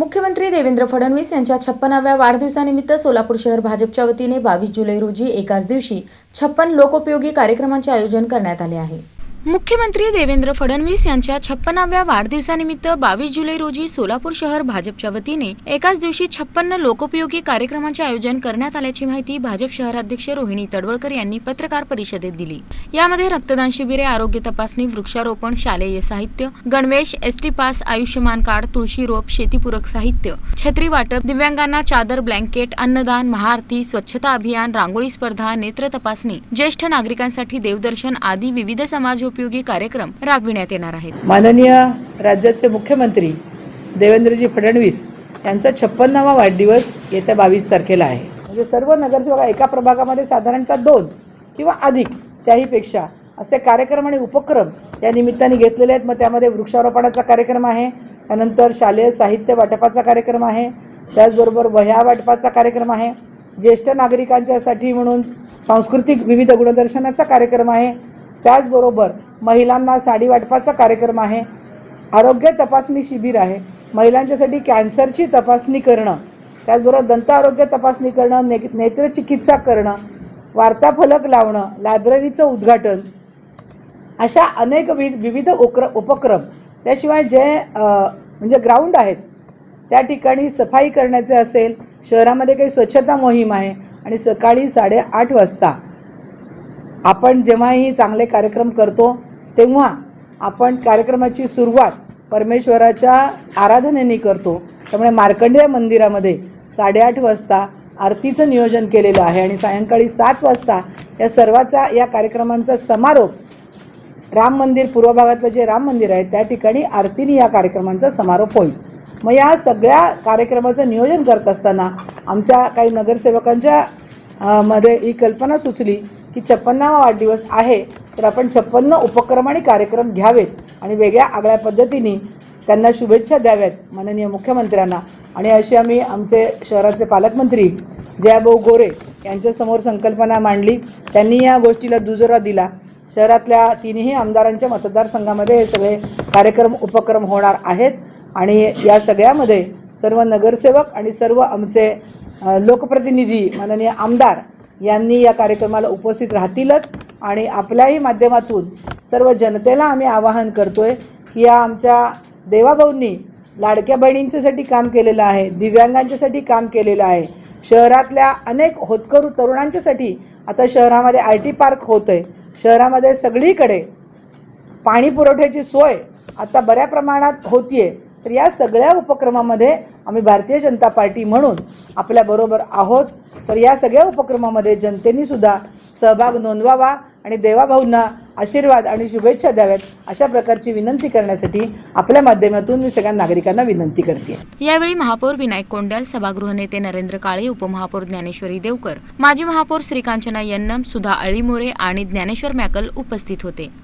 मुख्यमंत्री देवेंद्र फडणवीस यांच्या 56व्या वाढदिवसानिमित्त सोलापूर शहर भाजपच्या वतीने 22 जुलै रोजी एकाच दिवशी 56 लोकोपयोगी कार्यक्रमांचे आयोजन करण्यात आले आहे। मुख्यमंत्री देवेंद्र फडणवीस यांच्या 56व्या वाढदिवसानिमित्त 22 जुलै रोजी सोलापूर शहर भाजपच्या वतीने एकाच दिवशी 56 लोकोपयोगी कार्यक्रमांचे आयोजन करण्यात आल्याची माहिती भाजप शहराध्यक्ष रोहिणी तडवळकर यांनी पत्रकार परिषदेत दिली। यामध्ये रक्तदान शिबिरे, आरोग्य तपासणी, वृक्षारोपण, शालेय साहित्य, गणवेश, एसटी पास, आयुष्यमान कार्ड, तुळशी रोप, शेतीपूरक साहित्य, छत्री वाटप, दिव्यांगांना चादर, ब्लँकेट, अन्नदान, महाआरती, स्वच्छता अभियान, रांगोळी स्पर्धा, नेत्र तपासणी, ज्येष्ठ नागरिकांसाठी देवदर्शन आदी विविध समाज उपयोगी कार्यक्रम राबविण्यात येणार आहेत। माननीय राज्याचे मुख्यमंत्री देवेंद्रजी फडणवीस यांचा 56वा वाढदिवस येत्या 22 तारखेला आहे। म्हणजे सर्व नगरसेवक एका प्रभागामध्ये साधारणतः 2 किंवा अधिक त्याहीपेक्षा असे कार्यक्रम आणि उपक्रम या निमित्ताने घेतलेले आहेत। मग त्यामध्ये वृक्षारोपणाचा कार्यक्रम आहे, त्यानंतर शालेय साहित्य वाटपाचा कार्यक्रम आहे, त्याचबरोबर वह्या वाटपाचा कार्यक्रम आहे, ज्येष्ठ नागरिकांच्यासाठी म्हणून सांस्कृतिक विविध गुणदर्शनाचा कार्यक्रम आहे, त्याचबरोबर महिलांना साडी वाटपाचा कार्यक्रम आहे, आरोग्य तपासणी शिबिर आहे, महिलांच्यासाठी कॅन्सरची तपासणी करणं, त्याचबरोबर दंत आरोग्य तपासणी करणं, नेत्रचिकित्सा करणं, वार्ताफलक लावणं, लायब्ररीचं उद्घाटन, अशा अनेक विविध उपक्रम। त्याशिवाय जे म्हणजे ग्राउंड आहेत त्या ठिकाणी सफाई करण्याचे असेल, शहरामध्ये काही स्वच्छता मोहीम आहे आणि सकाळी 8:30 वाजता आपण जेव्हाही चांगले कार्यक्रम करतो तेव्हा आपण कार्यक्रमाची सुरुवात परमेश्वराच्या आराधनेने करतो। त्यामुळे मार्कंडेय मंदिरामध्ये 8:30 वाजता आरतीचं नियोजन केलेलं आहे आणि सायंकाळी 7 वाजता या कार्यक्रमांचा समारोप राम मंदिर, पूर्व भागातलं जे राम मंदिर आहे त्या ठिकाणी आरतीने या कार्यक्रमांचा समारोप होईल। मग या सगळ्या कार्यक्रमाचं नियोजन करत असताना आमच्या काही नगरसेवकांच्या मध्ये ही कल्पना सुचली की 56वा वाढदिवस आहे तर आपण 56 उपक्रम आणि कार्यक्रम घ्यावेत आणि वेगळ्या आगळ्या पद्धतीने त्यांना शुभेच्छा द्याव्यात माननीय मुख्यमंत्र्यांना। आणि अशी आम्ही आमचे शहराचे पालकमंत्री जयाभाऊ गोरे यांच्यासमोर संकल्पना मांडली। त्यांनी या गोष्टीला दुजोरा दिला। शहरातल्या 3ही आमदारांच्या मतदारसंघामध्ये हे सगळे कार्यक्रम उपक्रम होणार आहेत आणि या सगळ्यामध्ये सर्व नगरसेवक आणि सर्व आमचे लोकप्रतिनिधी माननीय आमदार यांनी या कार्यक्रमाला उपस्थित राहतीलच। आणि आपल्याही माध्यमातून सर्व जनतेला आम्ही आवाहन करतोय की या आमच्या देवाभाऊंनी लाडक्या बहिणींच्यासाठी काम केलेलं आहे, दिव्यांगांच्यासाठी काम केलेलं आहे, शहरातल्या अनेक होतकरू तरुणांच्यासाठी आता शहरामध्ये IT पार्क होतोय, शहरामध्ये सगळीकडे पाणी पुरवठ्याची सोय आता बऱ्या प्रमाणात होतीये। तर या सगळ्या उपक्रमामध्ये आम्ही भारतीय जनता पार्टी म्हणून आपल्याबरोबर आहोत। तर या सगळ्या उपक्रमामध्ये जनतेने सुद्धा सहभाग नोंदवावा आणि देवाभाऊंना आशीर्वाद आणि शुभेच्छा द्याव्यात अशा प्रकारची विनंती करण्यासाठी आपल्या माध्यमातून मी सगळ्या नागरिकांना विनंती करते। यावेळी महापौर विनायक कोंडाल, सभागृह नेते नरेंद्र काळे, उपमहापौर ज्ञानेश्वरी देवकर, माजी महापौर श्रीकांचना यन्नम, सुधा अळीमोरे आणि ज्ञानेश्वर मॅकल उपस्थित होते।